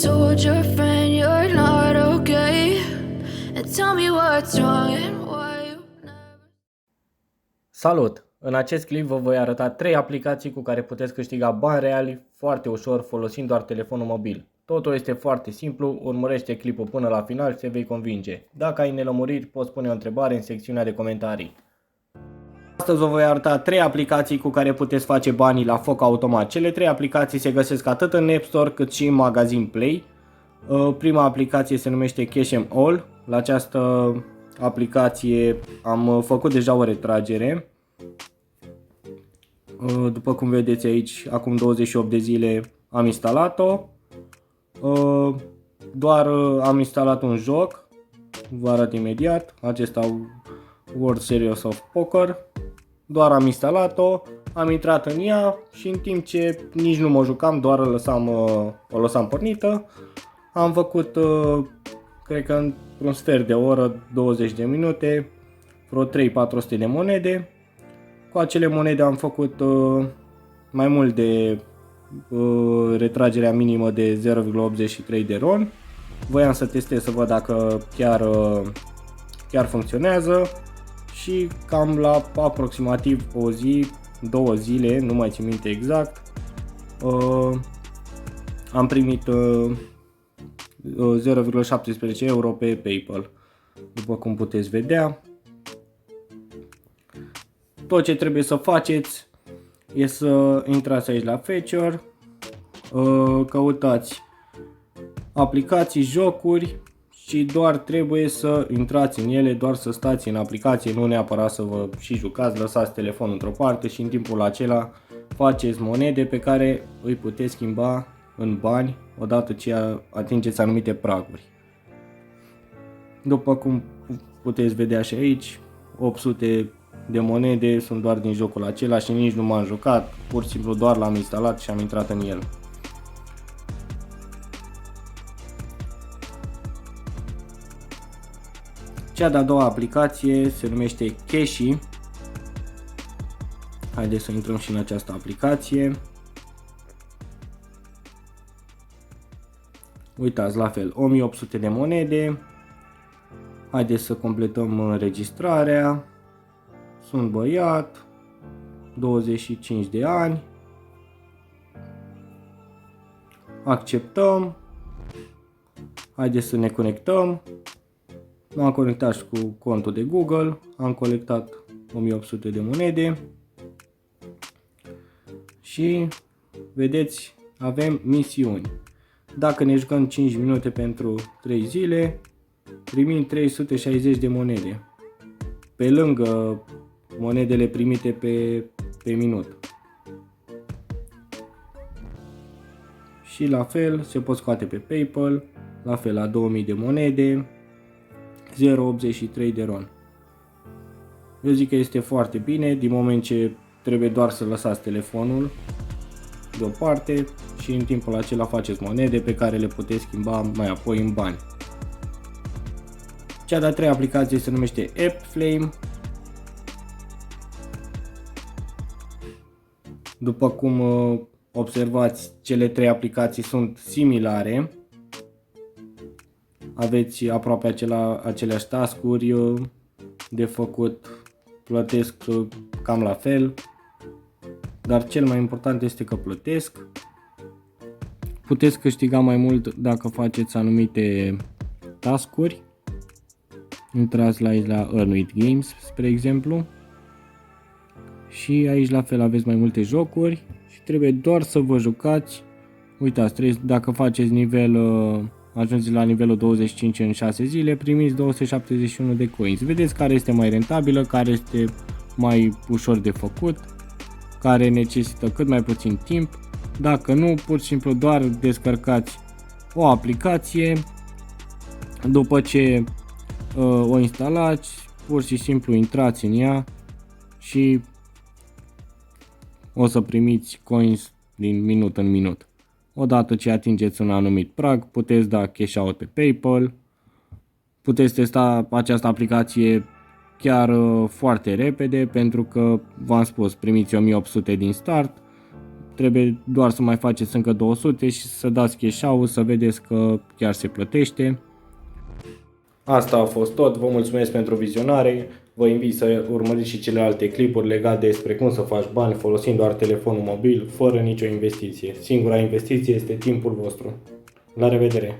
told your friend you're not okay, and tell me what's wrong and why you never... Salut! În acest clip vă voi arăta 3 aplicații cu care puteți câștiga bani reali foarte ușor folosind doar telefonul mobil. Totul este foarte simplu, urmărește clipul până la final și te vei convinge. Dacă ai nelămuriri, poți pune o întrebare în secțiunea de comentarii. Astăzi vă voi arăta 3 aplicații cu care puteți face banii la foc automat. Cele 3 aplicații se găsesc atât în App Store cât și în magazin Play. Prima aplicație se numește Cash 'em All. La această aplicație am făcut deja o retragere. După cum vedeți aici, acum 28 de zile am instalat-o. Doar am instalat un joc, vă arăt imediat, acesta World Series of Poker. Doar am instalat-o, am intrat în ea și în timp ce nici nu mă jucam, doar o lăsam pornită, am făcut, cred că într-un sfert de oră, 20 de minute, vreo 3-400 de monede. Cu acele monede am făcut mai mult de retragerea minimă de 0,83 de RON. Voiam să testez să văd dacă chiar funcționează și cam la aproximativ o zi, 2 zile, nu mai țin minte exact, am primit 0,17 euro pe PayPal, după cum puteți vedea. Tot ce trebuie să faceți e să intrați aici la Feature, căutați aplicații, jocuri și doar trebuie să intrați în ele, doar să stați în aplicație, nu neapărat să vă și jucați, lăsați telefonul într-o parte și în timpul acela faceți monede pe care îi puteți schimba în bani odată ce atingeți anumite praguri. După cum puteți vedea și aici, 800 de monede sunt doar din jocul acela și nici nu m-am jucat, pur și simplu doar l-am instalat și am intrat în el. Cea de-a doua aplicație se numește Cashi. Haideți să intrăm și în această aplicație. Uitați, la fel, 1800 de monede. Haideți să completăm înregistrarea. Sunt băiat, 25 de ani. Acceptăm. Haideți să ne conectăm. M-am conectat și cu contul de Google. Am colectat 1800 de monede. Și vedeți, avem misiuni. Dacă ne jucăm 5 minute pentru 3 zile, primim 360 de monede. Pe lângă monedele primite pe minut. Și la fel se pot scoate pe PayPal, la fel la 2000 de monede, 0,83 de RON. Eu zic că este foarte bine, din moment ce trebuie doar să lăsați telefonul deoparte și în timpul acela faceți monede pe care le puteți schimba mai apoi în bani. Cea de-a treia aplicație se numește AppFlame. După cum observați, cele 3 aplicații sunt similare. Aveți aproape aceleași task-uri de făcut, plătesc cam la fel, dar cel mai important este că plătesc. Puteți câștiga mai mult dacă faceți anumite task-uri. Intrați la aici la Earn with Games, spre exemplu. Și aici la fel aveți mai multe jocuri și trebuie doar să vă jucați. Uitați, dacă faceți ajungeți la nivelul 25 în 6 zile, primiți 271 de coins. Vedeți care este mai rentabilă, care este mai ușor de făcut, care necesită cât mai puțin timp. Dacă nu, pur și simplu doar descărcați o aplicație, după ce o instalați, pur și simplu intrați în ea și o să primiți coins din minut în minut. Odată ce atingeți un anumit prag, puteți da cash out pe PayPal. Puteți testa această aplicație chiar foarte repede, pentru că v-am spus, primiți 1800 din start. trebuie doar să mai faceți încă 200 și să dați cash out, să vedeți că chiar se plătește. Asta a fost tot, vă mulțumesc pentru vizionare, vă invit să urmăriți și celelalte clipuri legate despre cum să faci bani folosind doar telefonul mobil, fără nicio investiție. Singura investiție este timpul vostru. La revedere!